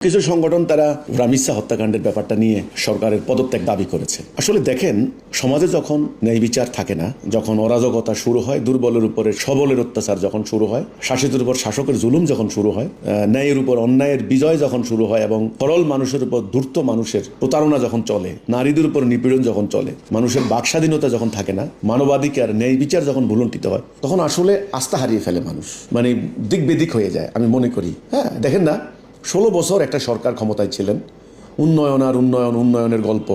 কিছু সংগঠন তারা রামিসা হত্যাকাণ্ডের ব্যাপারটা নিয়ে সরকারের পদত্যাগ দাবি করেছে। আসলে দেখেন, সমাজে যখন ন্যায় বিচার থাকে না, যখন অরাজকতা শুরু হয়, দুর্বলের উপরে সবলের অত্যাচার যখন শুরু হয়, শাসিতের উপর শাসকের জুলুম যখন শুরু হয়, ন্যায়ের উপর অন্যায়ের বিজয় যখন শুরু হয় এবং সরল মানুষের উপর ধূর্ত মানুষের প্রতারণা যখন চলে, নারীদের উপর নিপীড়ন যখন চলে, মানুষের বাক স্বাধীনতা যখন থাকে না, মানবাধিকার ন্যায় বিচার যখন ভুলুণ্ঠিত হয়, তখন আসলে আস্থা হারিয়ে ফেলে মানুষ, মানে দিক বেদিক হয়ে যায় আমি মনে করি। দেখেন না, 16 বছর একটা সরকার ক্ষমতায় ছিলেন, উন্নয়ন আর উন্নয়ন, উন্নয়নের গল্প,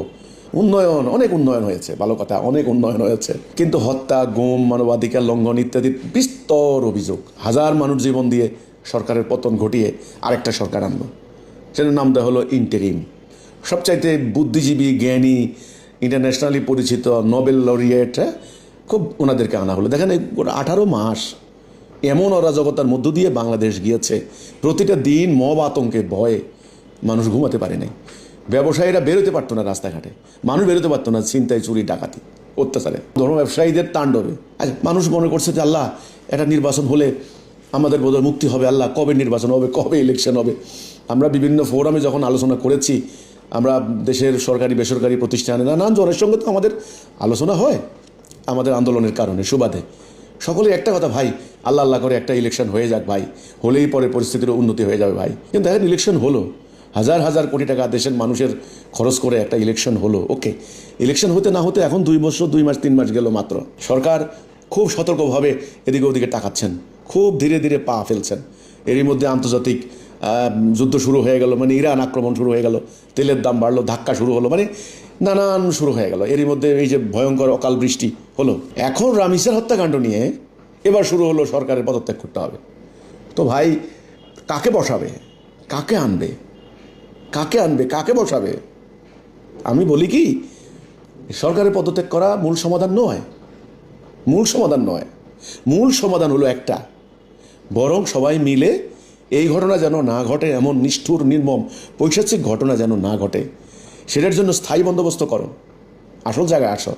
উন্নয়ন, অনেক উন্নয়ন হয়েছে, ভালো কথা, অনেক উন্নয়ন হয়েছে, কিন্তু হত্যা, গুম, মানবাধিকার লঙ্ঘন ইত্যাদি বিস্তর অভিযোগ, হাজার মানুষ জীবন দিয়ে সরকারের পতন ঘটিয়ে আরেকটা সরকার আনলো, সেটার নাম দেওয়া হলো ইন্টারিম। সবচাইতে বুদ্ধিজীবী, জ্ঞানী, ইন্টারন্যাশনালি পরিচিত নোবেল লরিয়েট, খুব ওনাদেরকে আনা হলো। দেখেন, 18 মাস এমন অরাজকতার মধ্য দিয়ে বাংলাদেশ গিয়েছে, প্রতিটা দিন মব আতঙ্কে ভয়ে মানুষ ঘুমাতে পারে নাই, ব্যবসায়ীরা বেরোতে পারতো না রাস্তাঘাটে, মানুষ বেরোতে পারতো না, ছিনতাই, চুরি, ডাকাতি, অত্যাচারে, ধর্ম ব্যবসায়ীদের তাণ্ডবে। মানুষ মনে করছে যে আল্লাহ, একটা নির্বাচন হলে আমাদের বোধহয় মুক্তি হবে, আল্লাহ কবে নির্বাচন হবে, কবে ইলেকশন হবে। আমরা বিভিন্ন ফোরামে যখন আলোচনা করেছি, আমরা দেশের সরকারি বেসরকারি প্রতিষ্ঠানে নানান জনের সঙ্গে তো আমাদের আলোচনা হয়, আমাদের আন্দোলনের কারণে সুবাদে সকলে একটা কথা, ভাই আল্লাহ আল্লাহ করে একটা ইলেকশন হয়ে যাক ভাই, হলেই পরে পরিস্থিতির উন্নতি হয়ে যাবে ভাই। কিন্তু দেখেন, ইলেকশন হলো, হাজার হাজার কোটি টাকা দেশের মানুষের খরচ করে একটা ইলেকশন হলো। ওকে, ইলেকশন হতে না হতে এখন 2 বছর 2 মাস 3 মাস গেল মাত্র। সরকার খুব সতর্কভাবে এদিকে ওদিকে তাকাচ্ছেন, খুব ধীরে ধীরে পা ফেলছেন। এরই মধ্যে আন্তর্জাতিক যুদ্ধ শুরু হয়ে গেল, মানে ইরান আক্রমণ শুরু হয়ে গেল, তেলের দাম বাড়লো, ধাক্কা শুরু হলো, মানে নানান শুরু হয়ে গেল। এরই মধ্যে এই যে ভয়ঙ্কর অকাল বৃষ্টি হলো, এখন রামিসার হত্যাকাণ্ড নিয়ে এবার শুরু হলো সরকারের পদত্যাগ করতে হবে। তো ভাই, কাকে বসাবে, কাকে আনবে, কাকে আনবে, কাকে বসাবে? আমি বলি কি, সরকারের পদত্যাগ করা মূল সমাধান নয়, মূল সমাধান নয়। মূল সমাধান হলো একটা, বরং সবাই মিলে এই ঘটনা যেন না ঘটে, এমন নিষ্ঠুর, নির্মম, পৈশাচিক ঘটনা যেন না ঘটে, সেটার জন্য স্থায়ী বন্দোবস্ত করো। আসল জায়গায় আসো,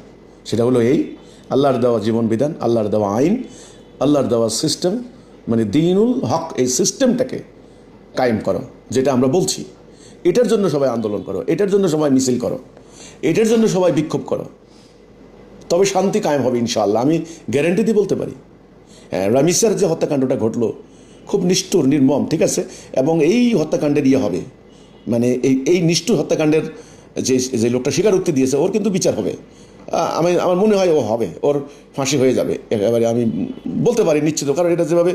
সেটা হলো এই আল্লাহর দেওয়া জীবন বিধান, আল্লাহর দেওয়া আইন, আল্লাহর দেওয়া সিস্টেম, মানে দিনুল হক, এই সিস্টেমটাকে কায়েম করো, যেটা আমরা বলছি। এটার জন্য সবাই আন্দোলন করো, এটার জন্য সবাই মিছিল করো, এটার জন্য সবাই বিক্ষোভ করো, তবে শান্তি কায়েম হবে ইনশাআল্লাহ, আমি গ্যারেন্টি দিয়ে বলতে পারি। রামিসার যে হত্যাকাণ্ডটা ঘটলো খুব নিষ্ঠুর, নির্মম, ঠিক আছে, এবং এই হত্যাকাণ্ডের হবে, মানে এই নিষ্ঠুর হত্যাকাণ্ডের যে লোকটা স্বীকারোক্তি দিয়েছে, ওর কিন্তু বিচার হবে। আমার মনে হয় ও হবে, ওর ফাঁসি হয়ে যাবে একেবারে, আমি বলতে পারি নিশ্চিত, কারণ এটা যেভাবে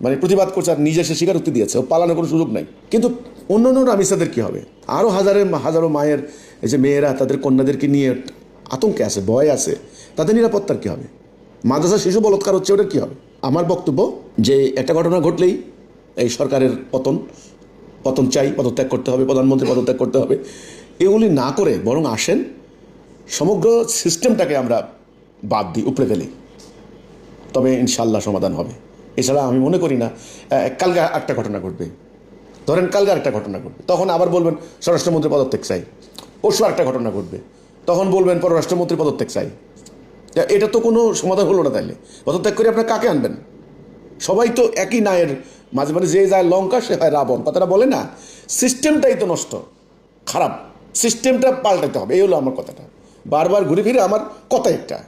মানে প্রতিবাদ করছে আর নিজে সে স্বীকারোক্তি দিয়েছে, ও পালানোর কোনো সুযোগ নাই। কিন্তু অন্য রামিসাদের কী হবে? আরও হাজারো মায়ের, এই যে মেয়েরা তাদের কন্যাদেরকে নিয়ে আতঙ্কে আছে, ভয় আছে, তাদের নিরাপত্তার কী হবে? মাদ্রাসা শিশু বলৎকার হচ্ছে, ওটার কী হবে? আমার বক্তব্য যে একটা ঘটনা ঘটলেই এই সরকারের পতন চাই, পদত্যাগ করতে হবে, প্রধানমন্ত্রী পদত্যাগ করতে হবে, এগুলি না করে বরং আসেন সমগ্র সিস্টেমটাকে আমরা বাদ দিই, উপড়ে ফেলি, তবে ইনশাল্লাহ সমাধান হবে। এছাড়া আমি মনে করি না। কালকে একটা ঘটনা ঘটবে, ধরেন কালকে একটা ঘটনা ঘটবে, তখন আবার বলবেন স্বরাষ্ট্রমন্ত্রী পদত্যাগ চাই। পরশু একটা ঘটনা ঘটবে, তখন বলবেন পররাষ্ট্রমন্ত্রী পদত্যাগ চাই। এটা তো কোনো সমাধান হলো না। তাইলে পদত্যাগ করে আপনার কাকে আনবেন? সবাই তো একই নায়ের, মাঝে মাঝে যে যায় লঙ্কা সে হয় রাবণ, কথাটা বলে না? সিস্টেমটাই তো নষ্ট, খারাপ, সিস্টেমটা পাল্টাতে হবে, এই হলো আমার কথাটা। বারবার ঘুরে ফিরে আমার কথা একটা।